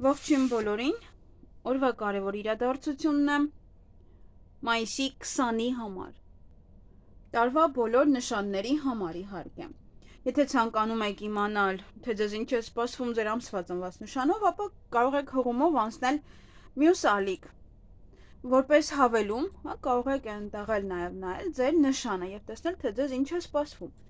Ողջույն բոլորին, օրվա կարևոր իրադարձությունն է մայիսի 20-ի համար, տարվա բոլոր նշանների համար իհարկե։ Եթե ցանկանում եք իմանալ, թե ձեզ ինչ է սպասվում ձեր ամսվա ծնված նշանով, ապա կարող եք հղումով անցնել մյուս ալիք, որպես հավելում, կարող եք այնտեղ էլ նաև նայել ձեր նշանը և տեսնել, թե ձեզ ինչ է սպասվում։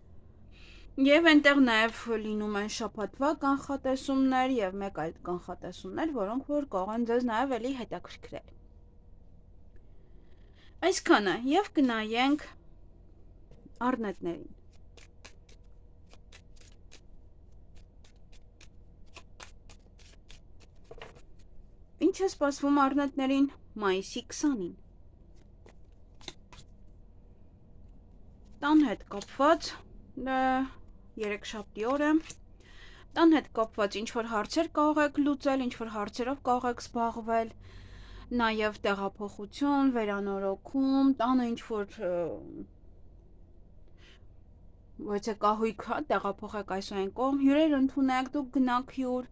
Եվ այնտեղ նաև լինում են շաբաթվա կանխատեսումներ և մեկ այլ կանխատեսումներ, որոնք որ կարող են ձեզ նաև էլի հետաքրքրել։ Այսքանը և կնայենք առնետներին։ Ինչ է սպասվում առնետներին մայիսի 20-ին։ Տան հետ կապված երեքշաբթի օր է։ Տան հետ կապված ինչ-որ հարցեր կարող եք լուծել, ինչ-որ հարցերով կարող եք զբաղվել, նաև տեղափոխություն, վերանորոգում, տանը ինչ-որ ոչ կահույք տեղափոխեք այս ու այն կողմ, հյուրեր ընդունեք, դուք գնաք հյուր,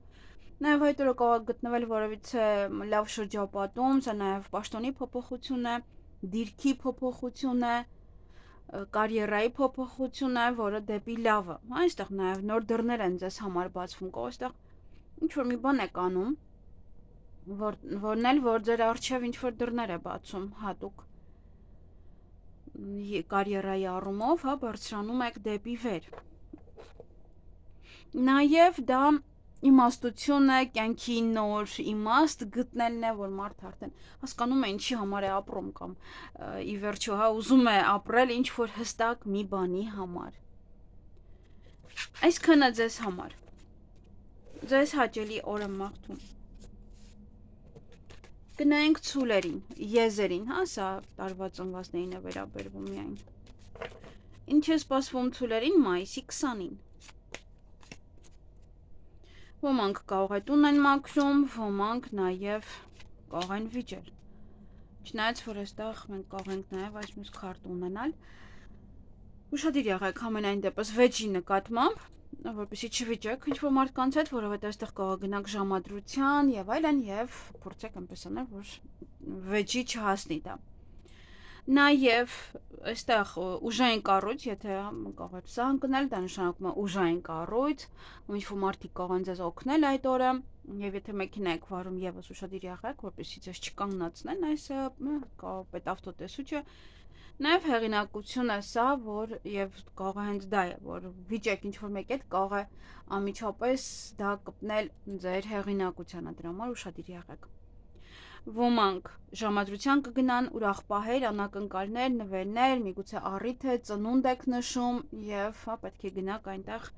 նաև այդ օրը կարող եք գտնվել որևիցե լավ շրջապատում, սա նաև պաշտոնի փոփոխություն է, դիրքի փոփոխություն է, կարիերայի փոփոխություն է, որը դեպի լավը, այստեղ նաև նոր դռներ են ձեզ համար բացվում, կարող այստեղ ինչ-որ մի բան եք անում, որն էլ որ ձեր առջև ինչ-որ դռներ է բացում հատուկ կարիերայի առումով, բարձրանում եք դեպի վեր։ Նաև դա իմաստություն է, կյանքի նոր իմաստ գտնելն է, որ մարդը արդեն հասկանում է ինչի համար է ապրում կամ ի վերջո ուզում է ապրել ինչ-որ հստակ մի բանի համար։ Այսքանը ձեզ համար։ Ձեզ հաճելի օր եմ մաղթում։ Գնայենք ցուլերին, եզերին, սա տարվա ծնվածներին է վերաբերվում միայն։ Ինչ է սպասվում ցուլերին մայիսի 20-ին։ Ոմանք կարող է տուն են մաքրում, ոմանք նաև կարող են վիճել։ Չնայած որ այստեղ մենք կարող ենք նաև այս մյուս քարտը ունենալ։ Ուշադիր եղեք համենայն դեպս վեճի նկատմամբ, որպեսզի չվիճեք ինչ-որ մարդկանց հետ, որովհետև այստեղ կարող գնաք ժամադրության եւ այլն եւ փորձեք այնպես անել, որ վեճի չհասնի դա։ Նաև այստեղ ուժային կառույց, եթե կարող եք սա ընկնել, դա նշանակում է ուժային կառույց, ինչ-որ մարդիկ կարող են ձեզ օգնել այդ օրը, եւ եթե մեքենա եք վարում եւս ուշադիր եղեք, որպեսզի ձեզ չկանգնացնեն այս պետավտոտեսուչը։ Նաև հեղինակություն է սա, որ եւ կարող է հենց դա է, որ վիճեք ինչ-որ մեկ հետ կարող է անմիջապես դա կպնել ձեր հեղինակությանը, դրա համար ուշադիր եղեք։ Ոմանք ժամադրության կգնան, ուրախ պահեր, անակնկալներ, նվերներ, միգուցե առիթ է, ծնունդ եք նշում եւ պետք է գնաք այնտեղ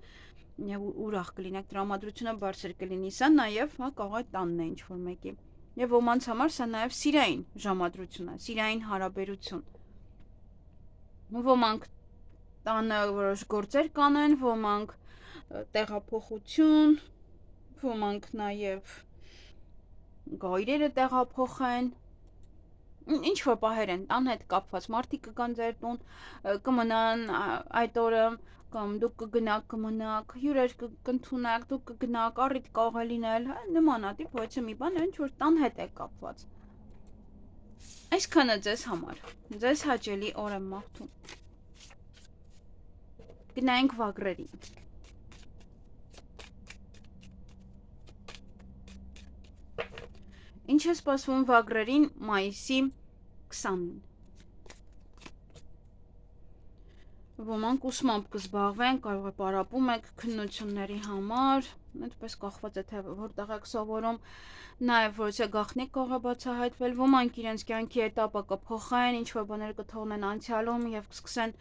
եւ ուրախ կլինեք, տրամադրությունը բարձր կլինի, սա նաեւ կարող է տանն է ինչ-որ մեկի։ Եվ ոմանց համար սա նաեւ սիրային ժամադրություն է, սիրային հարաբերություն։ Ոմանք տանը որոշ գործեր կանեն, ոմանք տեղափոխություն, ոմանք նաեւ գայրերը տեղափոխեն, ինչ-որ պահեր են տան հետ կապված, մարդիկ կգան ձեր տուն, կմնան այդ օրը, կամ դուք կգնաք կմնաք, հյուրեր կընդունեք, դուք կգնաք, առիթ կարող է լինել, նմանատիպ ոչ մի բան, ինչ-որ տան հետ է կապված։ Այսքանը ձեզ համար, ձեզ հաճելի օր եմ մաղթում։ Գնայինք վագրերին։ Ինչ է սպասվում վագրերին մայիսի 20-ին։ Ոմանք ուսմամբ կզբաղվեն, կարող է պարապում եք քննությունների համար, այդպես կախված է թե որտեղ եք սովորում, նաև ոչ է գաղտնիք կարող է բացահայտվել, ոմանք իրենց կյանքի էտապը կփոխեն, ինչ-որ բաներ կթողնեն անցյալում եւ կսկսեն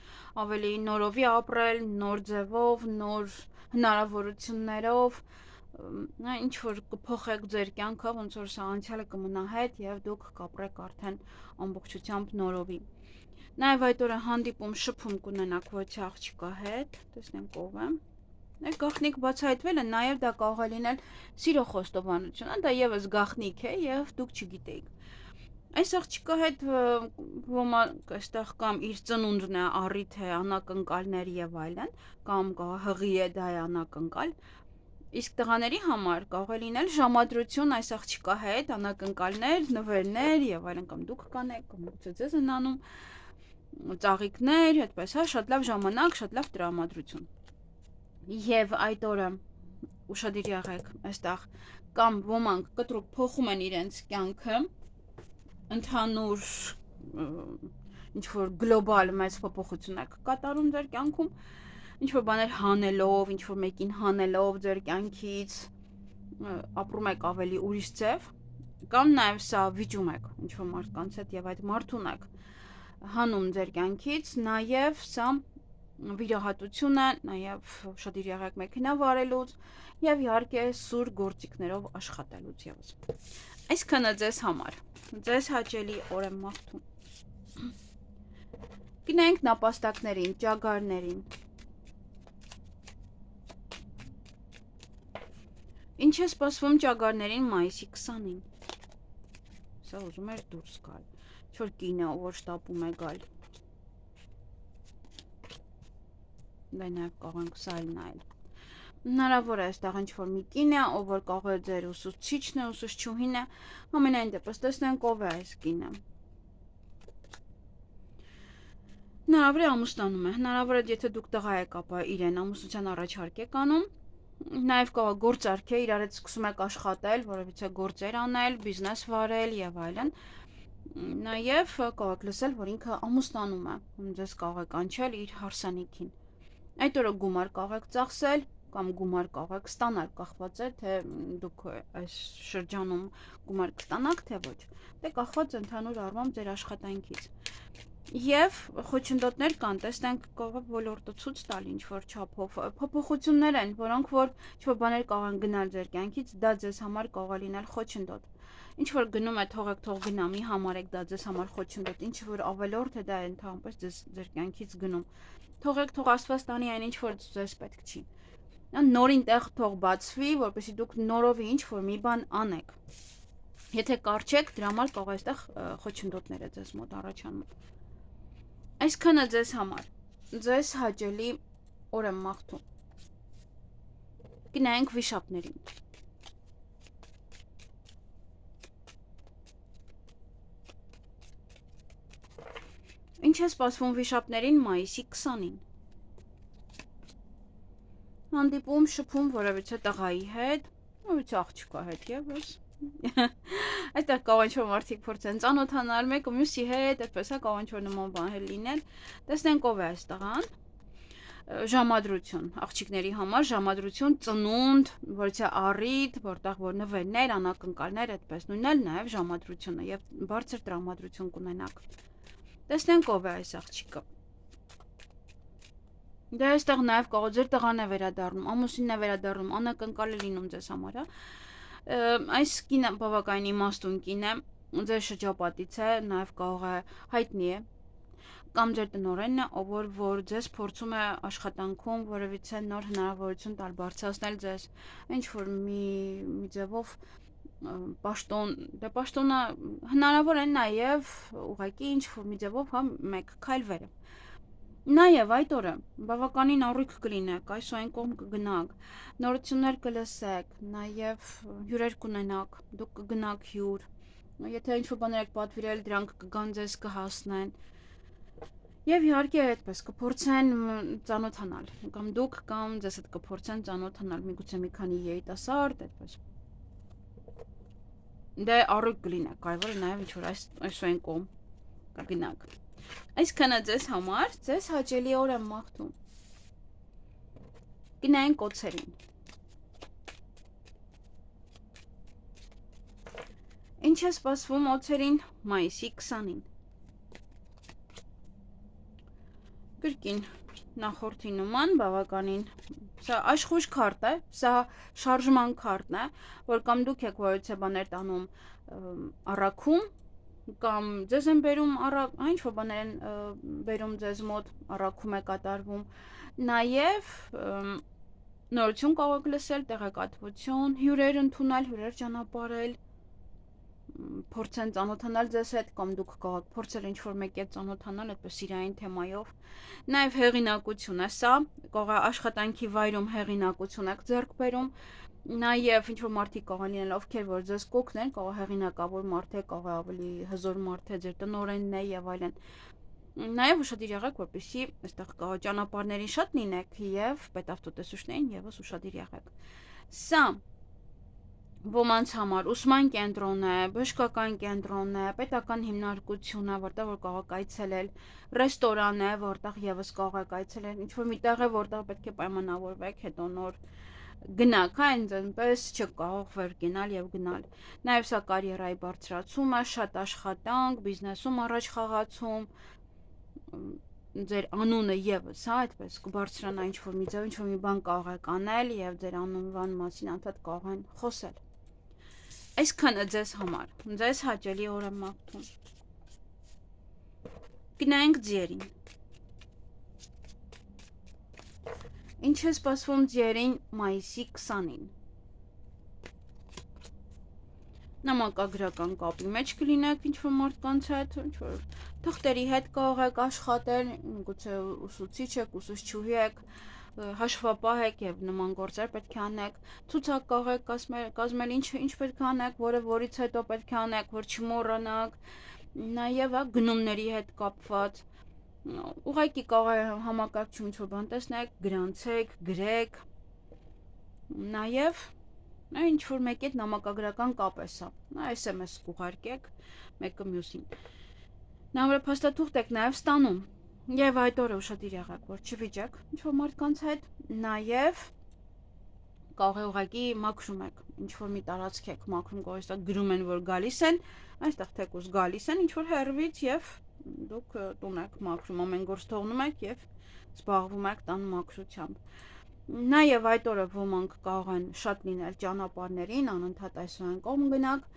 ավելի նորովի ապրել, նոր ձևով, նոր հնարավորություններով, ինչ որ կփոխեք ձեր կյանքը, ոնց որ սա անցյալը կմնա հետ եւ դուք կապրեք արդեն ամբողջությամբ նորովի։ Նաև այդ օրը հանդիպում շփում կունենաք ոչ աղջկա հետ, տեսնենք ով է։ Գաղտնիք բացահայտվելը նաև դա կարող է լինել սիրո խոստովանությունը, դա եւս գաղտնիք է եւ դուք չգիտեիք։ Այս աղջկա հետ ոմանք այստեղ կամ իր ծնունդն է, առիթ է, անակնկալներ եւ այլն, կամ հղի է, դա է անակնկալ, Իսկ տղաների համար կարող է լինել ժամադրություն այս աղջիկա հետ, անակնկալներ, նվերներ եւ այլն, կամ դուք կանեք, կամ գուցե ձեզ են անում ծաղիկներ, այդպես հա, շատ լավ ժամանակ, շատ լավ տրամադրություն։ Եվ այդ օրը ուշադիր եղեք այստեղ, կամ ոմանք կտրուկ փոխում են իրենց կյանքը, ընդհանուր ինչ-որ գլոբալ մեծ փոփոխություն եք կատարում ձեր կյանքում, ինչ-որ բաներ հանելով, ինչ-որ մեկին հանելով ձեր կյանքից, ապրում եք ավելի ուրիշ ձև, կամ նաև սա վիճում եք ինչ-որ մարդկանց հետ եւ այդ մարդուն եք հանում ձեր կյանքից, նաև սա վիրահատություն է, նաև շատիր եղեք մեքենա վարելուց եւ իհարկե սուր գործիքներով աշխատելուց եւս։ Այսքանը ձեզ համար, ձեզ հաճելի օր եմ մաղթում։ Գնանք նապաստակներին, ճագարներին։ Ինչ է սպասվում ճագարներին մայիսի 20-ին։ Սա ուզում էր դուրս գալ։ Ինչ-որ կին է, որ շտապում է գալ։ Դա նաև կարող ենք սա նայել։ Հնարավոր է այստեղ ինչ-որ մի կին է, ով որ կարող է ձեր ուսուցիչն է, ուսուցչուհին է, ամենայն դեպս տեսնենք ով է այս կինը։ Հնարավոր է ամուսնանում է, հնարավոր է եթե դուք տղա եք, ապա իրեն ամուսնության առաջարկ եք անում, նաև կարող է գործարք է, իրար հետ սկսում եք աշխատել, որովհետեւ գործեր անել, բիզնես վարել եւ այլն։ Նաև կարող եք լսել, որ ինքը ամուսնանում է, ձեզ կարող եք անչել իր հարսանիքին։ Այդ օրը գումար կարող եք ծախսել կամ գումար կարող եք ստանալ, կախված է թե դուք այս շրջանում գումար կստանաք թե ոչ։ Դե կախված ընդհանուր առմամբ ձեր աշխատանքից։ Եվ խոչընդոտներ կան, տեսնենք կարող է ոլորտը ցույց տալ ինչ-որ չափով փոփոխություններ են, որոնք որ ինչ-որ բաներ կարող են գնալ ձեր կյանքից, դա ձեզ համար կարող է լինել խոչընդոտ։ Ինչ որ գնում է, թողեք թող գնա, մի համարեք դա ձեզ համար խոչընդոտ, ինչ որ ավելորդ է դա ընդհանրապես ձեր կյանքից գնում։ Թողեք թող Աստված տանի այն ինչ որ ձեզ պետք չի։ Նորին տեղ թող բացվի, որպեսզի դուք նորովի ինչ որ մի բան անեք։ Եթե կարճեք, դրա համար կարող է այստեղ խոչընդոտներ է ձեզ մոտ առաջանում։ Այսքանը ձեզ համար, ձեզ հաճելի օր եմ մաղթում։ Գնանք վիշապներին։ Ինչ է սպասվում վիշապներին մայիսի 20-ին։ Հանդիպում, շփում որևիցե տղայի հետ, որևիցե աղջկա հետ եւս։ Այստեղ կարող ինչ-որ մարդիկ փորձեն ծանոթանալ մեկը մյուսի հետ, այդպես է կարող ինչ-որ նման բաներ լինել։ Տեսնենք ով է այս տղան։ Ժամադրություն, աղջիկների համար ժամադրություն, ծնունդ, որիցե առիթ, որտեղ որ նվերներ, անակնկալներ, այդպես նույնն էլ նաև ժամադրությունը եւ բարձր տրամադրություն կունենաք։ Տեսնենք ով է այս աղջիկը։ Դե այստեղ նաև կարող ձեր տղան է վերադառնում, ամուսինն է վերադառնում, անակնկալ է լինում ձեզ համար, հա։ Այս կինը բավական իմաստուն կին է, ձեր շրջապատից է, նաև կարող է հայտնի է, կամ ձեր տնօրենն է, ով որ ձեզ փորձում է աշխատանքում որևիցե նոր հնարավորություն տալ, բարձրացնել ձեզ, ինչ որ մի ձևով պաշտոն, դե պաշտոնը հնարավոր է նաև ուղղակի ինչ որ մի ձևով, հա, մեկ քայլ վեր։ Նաև այդ օրը բավականին առույգ կլինեք, այս ու այն կողմ կգնաք, նորություններ կլսեք, նաև հյուրեր կունենաք, դուք կգնաք հյուր, եթե ինչ-որ բաներ եք պատվիրել, դրանք կգան ձեզ կհասնեն։ Եվ իհարկե այդպես կփորձեն ծանոթանալ, կամ դուք կամ ձեզ հետ կփորձեն ծանոթանալ, միգուցե մի քանի երիտասարդ, այդպես։ Դե առույգ կլինեք, կարևորը նաև ինչ-որ այս ու այն կողմ կգնաք։ Այսքանը ձեզ համար, ձեզ հաճելի օր եմ մաղթում։ Գնանք օձերին։ Ինչ է սպասվում օձերին մայիսի 20-ին։ Կրկին նախորդի նման բավականին սա աշխույժ քարտ է, սա շարժման քարտն է, որ կամ դուք եք որևիցե բաներ տանում առաքում, կամ ձեզ են բերում ինչ որ բաներ են բերում ձեզ մոտ, առաքում է կատարվում, նաև նորություն կարող եք լսել, տեղեկատվություն, հյուրեր ընդունել, հյուրեր ճանապարհել, փորձեն ծանոթանալ ձեզ հետ, կամ դուք կարող եք փորձել ինչ-որ մեկի հետ ծանոթանալ այդպես իրային թեմայով։ Նաև հեղինակություն է սա, կարող է աշխատանքի վայրում հեղինակություն եք ձեռք բերում, Նաև ինչ որ մարդիկ կարող են լինել, ովքեր որ ձեզ կօգնեն, կարող է հեղինակավոր մարդ է, կարող է ավելի հզոր մարդ է, ձեր տնօրենն է եւ այլն։ Նաև ուշադիր եղեք, որպեսզի այստեղ ճանապարհներին շատ լինեք եւ պետավտոտեսուչներին եւս ուշադիր եղեք։ Սա ոմանց համար ուսման կենտրոն է, բժշկական կենտրոն է, պետական հիմնարկություն է, որտեղ որ կարող եք այցելել, ռեստորան է, որտեղ եւս կարող եք այցելել, ինչ որ մի տեղ է, որտեղ պետք է պայմանավորվեք, հետո նոր գնաք, այնպես չկարող վեր գնալ եւ գնալ։ Նաեւ սա կարիերայի բարձրացում է, շատ աշխատանք, բիզնեսում առաջ խաղացում, ձեր անունը եւս, հա, այդպես կբարձրանա ինչ որ մի ձև, ինչ որ մի բան կարող եք անել եւ ձեր անունվան մասին անդադ կարող են խոսել։ Այսքանը ձեզ համար, ձեզ հաճելի օր եմ մաղթում։ Գնանք ձերին։ Ինչ է սպասվում ձերին մայիսի 20-ին։ Նամակագրական կապի մեջ կլինեք ինչ-որ մարդկանց հետ, ինչ-որ թղթերի հետ կարող եք աշխատել, գուցե ուսուցիչ եք, ուսուցչուհի եք, հաշվապահ եք եւ նման գործեր պետք է անեք, ցուցակ կարող եք կազմել, ինչ պետք է անեք, որից հետո պետք է անեք, որ չմոռանաք, նաեւ գնումների հետ կապված ուղղակի կարող է համակարգչում ինչ-որ բան տեսնեք, գրանցեք, գրեք, նաեւ ինչ որ մեկի հետ նամակագրական կապ է սա, SMS կուղարկեք մեկը մյուսին։ Նամրը փաստաթուղթ եք նաեւ ստանում։ Եվ այդ օրը ուշադիր եղեք, որ չվիճեք ինչ որ մարդկանց հետ, նաեւ կարող է ուղղակի մաքրում եք, ինչ որ մի տարածք եք մաքրում, կարող է գրում են, որ գալիս են, այստեղ թեկուզ գալիս են, ինչ որ հեռվից եւ դուք տուն եք մաքրում, ամեն գործ թողնում եք եւ զբաղվում եք տան մաքրությամբ։ Նաեւ այդ օրը ոմանք կարող են շատ լինել ճանապարհներին, անընդհատ այսօր կողմ գնաք,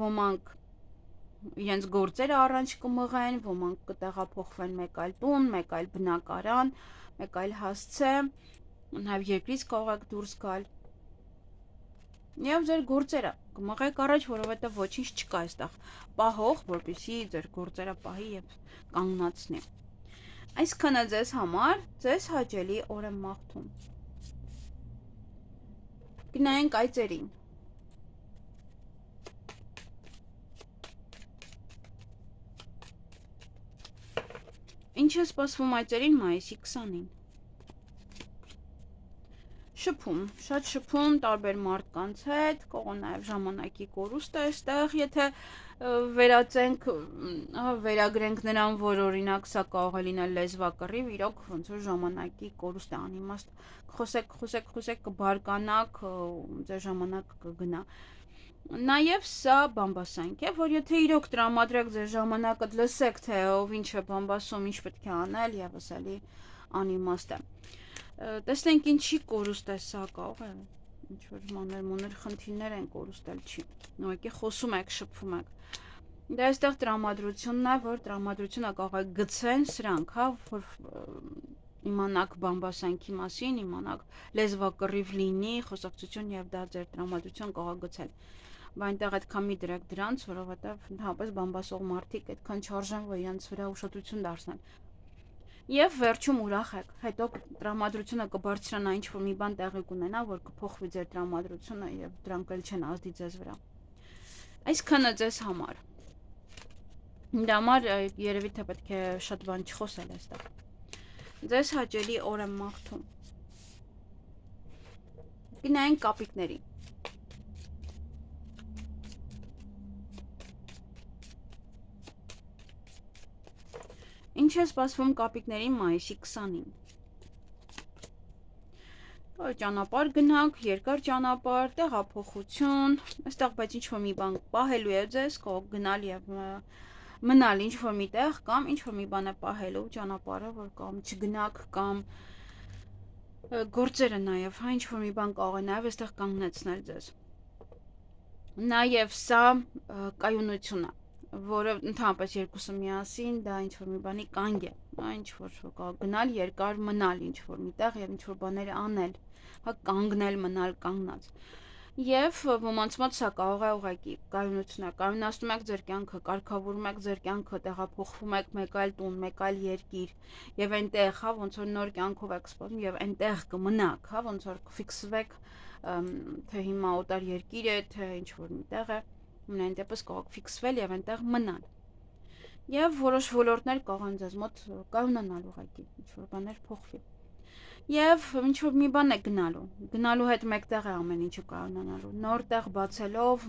ոմանք իրենց գործերը առանց կմղեն, ոմանք կտեղափոխվեն մեկ այլ տուն, մեկ այլ բնակարան, մեկ այլ հասցե, նաև երկրից կարող եք դուրս գալ։ Եվ ձեր գործերը կմղեք առաջ, որովհետև ոչինչ չկա այստեղ պահող, որպեսզի ձեր գործերը պահի եւ կանգնացնի։ Այսքանը ձեզ համար, ձեզ հաճելի օր եմ մաղթում։ Գնանք այծերին։ Ինչ է սպասվում այծերին մայիսի 20-ին։ Շփում, շատ շփում տարբեր մարդկանց հետ, կարող է նաև ժամանակի կորուստ է այստեղ, եթե վերածենք, վերագրենք նրան, որ օրինակ սա կարող է լինել լեզվակռիվ, իրոք ոնց որ ժամանակի կորուստ է անիմաստ, խոսեք, կբարկանաք, ձեր ժամանակ կգնա։ Նաև սա բամբասանք է, որ եթե իրոք տրամադրեք ձեր ժամանակը լսեք, թե ով ինչ է բամբասում, ինչ պետք է անել, եւս էլի անիմաստ է։ Տեսնենք ինչի կորուստ է սա, կարող է ինչ որ մանր խնդիրներ են կորուստել չի։ Ուղղակի խոսում եք, շփվում եք։ Դա այստեղ տրամադրությունն է, որ տրամադրությունը կարող է գցեն սրանք, հա, որ իմանաք բամբասանքի մասին, իմանաք լեզվակռիվ լինի, խոսակցություն եւ դա ձեր տրամադրություն կարող է գցել։ Բայց այնտեղ այդքան մի դրեք դրանց, որովհետեւ ընդհանրապես բամբասող մարդիկ այդքան չարժան, որ իրենց վրա ուշադրություն դարձնեն։ Եվ վերջում ուրախ եք, հետո տրամադրությունը կբարձրանա, ինչ որ մի բան տեղի կունենա, որ կփոխվի ձեր տրամադրությունը եւ դրանք էլ չեն ազդի ձեզ վրա։ Այսքանը ձեզ համար։ Դա համար երևի թե պետք է շատ բան չխոսել այստեղ։ Ձեզ հաճելի օր եմ մաղթում։ Գնանք կապիկների։ Ինչ է սպասվում կապիկներին մայիսի 20-ին։ Ճանապարհ գնանք, երկար ճանապարհ, տեղափոխություն, այստեղ բայց ինչ որ մի բան պահելու է ձեզ, կարող գնալ եւ մնալ ինչ որ մի տեղ կամ ինչ որ մի բան է պահելու ճանապարհը, որ կամ չգնաք կամ գործերը նաեւ, հա, ինչ որ մի բան կարող է նաեւ այստեղ կանգնեցնել ձեզ։ Նաեւ սա կայունություն է, որը ընդհանրապես երկուսը միասին դա ինչ որ մի բանի կանգ է, ինչ որ կարող գնալ, երկար մնալ ինչ որ միտեղ եւ ինչ որ բաներ անել, հա, կանգնել, մնալ կանգնած։ Եվ ոմանց մոտ սա կարող է ուղղակի կայունություն է, կայունացնում եք ձեր կյանքը, կարգավորում եք ձեր կյանքը, տեղափոխվում եք մեկ այլ տուն, մեկ այլ երկիր, եւ այնտեղ, հա, ոնց որ նոր կյանքով եք սպասում եւ այնտեղ կմնաք, հա, ոնց որ կֆիքսվեք, թե հիմա օտար երկիր է, թե ինչ որ միտեղ է, ամենայն դեպս կարող ֆիքսվել եւ այնտեղ մնալ։ Եվ որոշ ոլորտներ կարող են ձեզ մոտ կայունանալ ուղղակի, ինչ որ բաներ փոխվի։ Եվ ինչ որ մի բան է գնալու հետ մեկտեղ է ամեն ինչը կայունանալու, նոր տեղ բացելով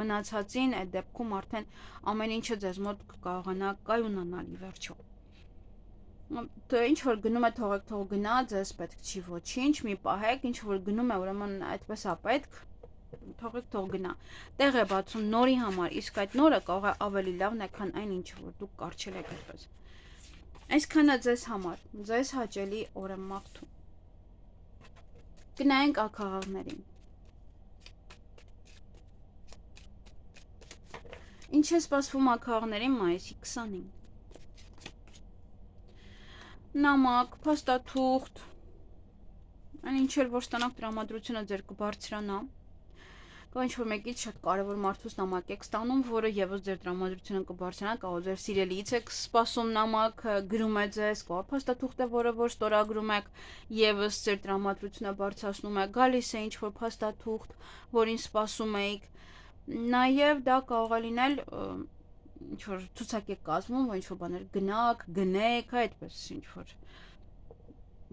մնացածին այդ դեպքում արդեն ամեն ինչը ձեզ մոտ կկարողանա կայունանալ ի վերջո։ Թե ինչ որ գնում է թող գնա, ձեզ պետք չի ոչինչ, մի պահեք, ինչ որ գնում է, ուրեմն այդպես է պետք, թող գնա։ Տեղ է բացում նորի համար, իսկ այդ նորը կարող է ավելի լավն է, քան այն ինչը որ դուք կառչել եք այդպես։ Այսքանը ձեզ համար, ձեզ հաճելի օր եմ մաղթում։ Գնայինք աքաղաղներին։ Ինչ է սպասվում աքաղաղներին մայիսի 20-ին։ Նամակ, փաստաթուղթ, այն ինչ էլ որ ստանաք տրամադրությունը ձեր կբարձրանա։ Կամ ինչ որ մեկից շատ կարևոր մարդուց նամակ եք ստանում, որը եւս ձեր տրամադրությունը կբարձրանա, կարող ձեր սիրելիից եք սպասում նամակ, գրում է ձեզ, կարող փաստաթուղթ է, որը որ ստորագրում եք, եւս ձեր տրամադրությունը բարձրացնում է, գալիս է ինչ որ փաստաթուղթ, որին սպասում եք։ Նաեւ դա կարող է լինել ինչ որ ցուցակ եք կազմում, որ ինչ որ բաներ գնաք, գնեք, այդպես ինչ որ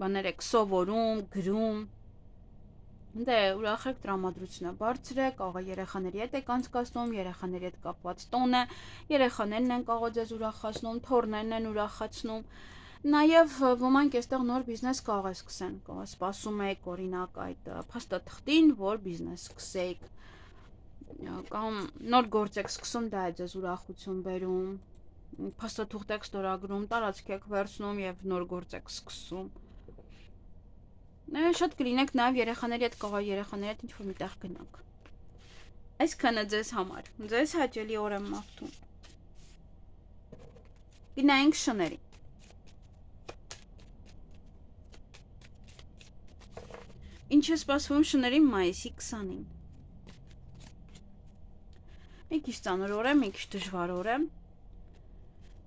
բաներ եք սովորում, գրում։ Դե ուրախ եք տրամադրությունը բարձր է, կարող է երեխաների հետ եք անցկացնում, երեխաների հետ կապված տոն է, երեխաներն են կարող ձեզ ուրախացնում, թոռներն են ուրախացնում։ Նաև ոմանք այստեղ նոր բիզնես կարող է սկսեն, կարող սպասում եք օրինակ այդ փաստաթղթին, որ բիզնես սկսեք, կամ նոր գործ եք սկսում, դա է ձեզ ուրախություն բերում, փաստաթուղթ եք ստորագրում, տարածք եք վերցնում եւ նոր գործ եք սկսում։ Շատ կլինեք նաև երեխաների հետ կարող երեխաների հետ ինչ-որ միտեղ գնանք։ Այսքանը ձեզ համար, ձեզ հաճելի օր եմ մաղթում։ Գնայինք շների։ Ինչ է սպասվում շներին մայիսի 20-ին։ Մի քիչ ծանր օր է, մի քիչ դժվար օր է։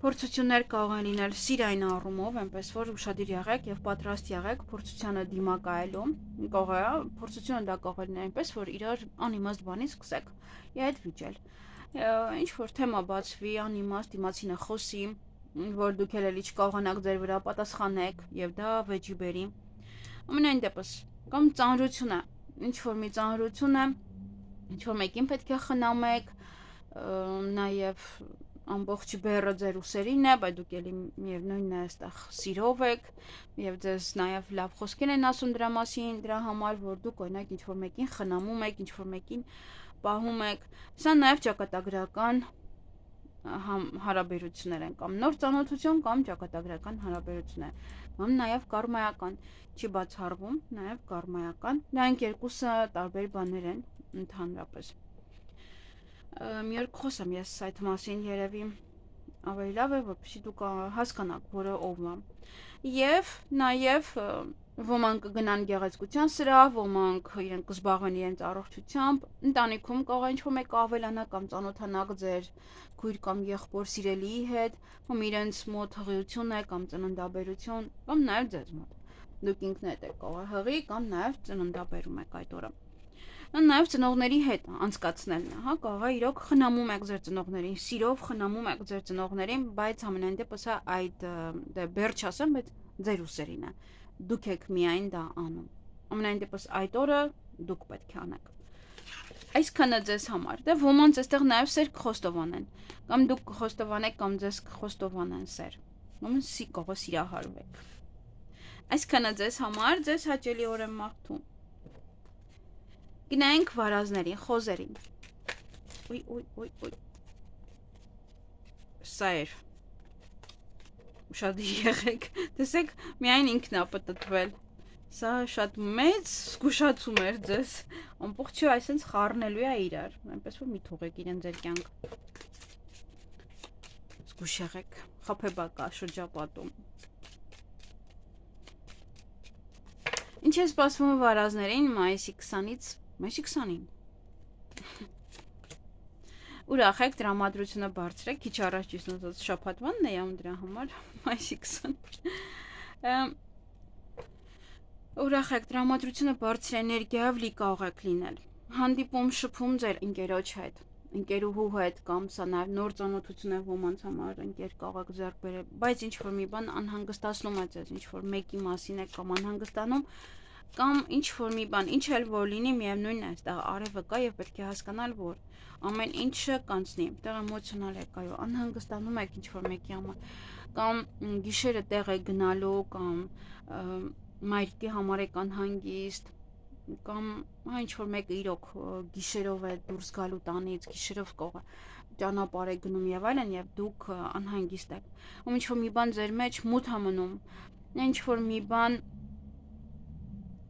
Փորձություններ կարող են լինել սիրային առումով, այնպես որ ուշադիր եղեք եւ պատրաստ եղեք փորձությանը դիմակայելու։ Կարող է փորձությունը դա կարող է լինել այնպես, որ իրար անիմաստ բանից սկսեք եւ այդ վիճել։ Ինչ որ թեմա բացվի, անիմաստ դիմացինը խոսի, որ դուք էլ էլի չկարողանաք ձեր վրա պատասխանեք եւ դա վեճի բերի։ Ամենայն դեպս կամ ծանրություն է, ինչ որ մի ծանրություն է, ինչ որ մեկին պետք է խնամեք, նաեւ ամբողջ բեռը ձեր ուսերին է, բայց դուք էլի միևնույնն է այստեղ սիրով եք եւ ձեզ նաեւ լավ խոսքեր են ասում դրա մասին, դրա համար, որ դուք օրինակ ինչ որ մեկին խնամում եք, ինչ որ մեկին պահում եք։ Սա նաեւ ճակատագրական հարաբերություններ են, կամ նոր ծանոթություն, կամ ճակատագրական հարաբերություններ, կամ նաեւ կարմայական, չի բացառվում, նաեւ կարմայական։ Նրանք երկուսը տարբեր բաներ են ընդհանրապես։ Մի օր խոսեմ ես այդ մասին երևի ավելի լավ է, որպեսզի դուք հասկանաք, որը ով է։ Եվ նաև ոմանք գնան գեղեցկության սրահ, ոմանք իրենք կզբաղվեն իրենց առողջությամբ, ընտանիքում կարող է ինչ-որ մեկը ավելանա կամ ծանոթանաք ձեր քույր կամ եղբոր սիրելիի հետ, կամ իրենց մոտ հղիություն է կամ ծննդաբերություն, կամ նաև ձեզ մոտ։ Դուք ինքներդ եք կարող հղի կամ նաև ծննդաբերում եք այդ օրը։ Նաև ծնողների հետ անցկացնելն է, հա, կարող է իրոք խնամում եք ձեր ծնողներին, սիրով խնամում եք ձեր ծնողներին, բայց ամենայն դեպս այդ դե բեր չասեմ, բայց ձեր ուսերին է։ Դուք եք միայն դա անում։ Ամենայն դեպս այդ օրը դուք պետք է անեք։ Այսքանը ձեզ համար։ Դե ոմանց այստեղ նաև սեր կխոստովանեն, կամ դուք կխոստովանեք, կամ ձեզ կխոստովանեն սեր։ Ոնց կարող սիրահարվեք։ Այսքանը ձեզ համար, ձեզ հաճելի օր եմ մաղթում։ Գնայինք վարազներին, խոզերին։ Ոյ։ Սա էր։ Ուշադիր եղեք։ Տեսեք, միայն ինքն է պտտվել։ Սա շատ մեծ զգուշացում էր ձեզ։ Ամբողջը այսպես խառնելու է իրար, այնպես որ մի թողեք իրեն ձեր կյանք։ Զգուշ եղեք, խաբեբակա շրջապատում։ Ինչ է սպասվում վարազներին մայիսի 20-ից մայիսի 20-ին։ Ուրախ եք, տրամադրությունը բարձր է, քիչ առաջ իսնոց շաբաթվանն է յամ դրա համար, մայիսի 20։ Ուրախ եք, տրամադրությունը բարձր էներգիայով լի կարող եք լինել։ Հանդիպում շփում ձեր ընկերոջ հետ, ընկերուհու հետ կամ սա նաև նոր ծանոթություն է ոմանց համար ընկեր կարող եք ձեռք բերել, բայց ինչ որ մի բան անհանգստացնում է ձեզ, ինչ որ մեկի մասին եք կամ անհանգստանում, կամ ինչ որ մի բան, ինչ էլ որ լինի, միևնույնն է, այստեղ արևը կա եւ պետք է հասկանալ, որ ամեն ինչը կանցնի, այդտեղ էմոցիոնալ է կայու, անհանգստանում եք ինչ որ մեկի համար, կամ գիշերը տեղ է գնալու, կամ մայրիկի համար եք անհանգիստ, կամ ինչ որ մեկը իրոք գիշերով է դուրս գալու տանից, գիշերով կողը ճանապարհ է գնում եւ այլն, եւ դուք անհանգիստ եք, ու ինչ որ մի բան ձեր մեջ մութ է մնում, ինչ որ մի բան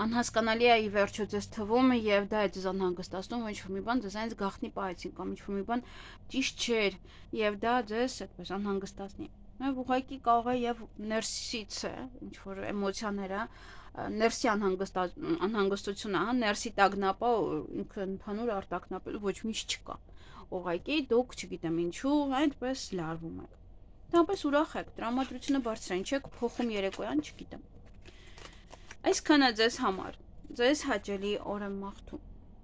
անհասկանալի է ի վերջո ձեզ թվում եւ դա է ձեզ անհանգստացնում, որ ինչ որ մի բան ձեզ այնց գախնի պահեցին կամ ինչ որ մի բան ճիշտ չէր եւ դա ձեզ այդպես անհանգստացնի։ Եվ ուղղակի կարող է եւ ներսից է, ինչ որ էմոցիաները, ներսի անհանգստությունը, հա, ներսի տագնապը ինքը ընդհանուր արտակնապել ոչ մի չկա։ Ուղղակի դուք, չգիտեմ ինչու, այդպես լարվում եք։ Դրանպես ուրախ եք, տրամադրությունը բարձր է, ինչ եք փոխում երեկոյան, չգիտեմ։ Այսքանը ձեզ համար, ձեզ հաճելի օր եմ մաղթում։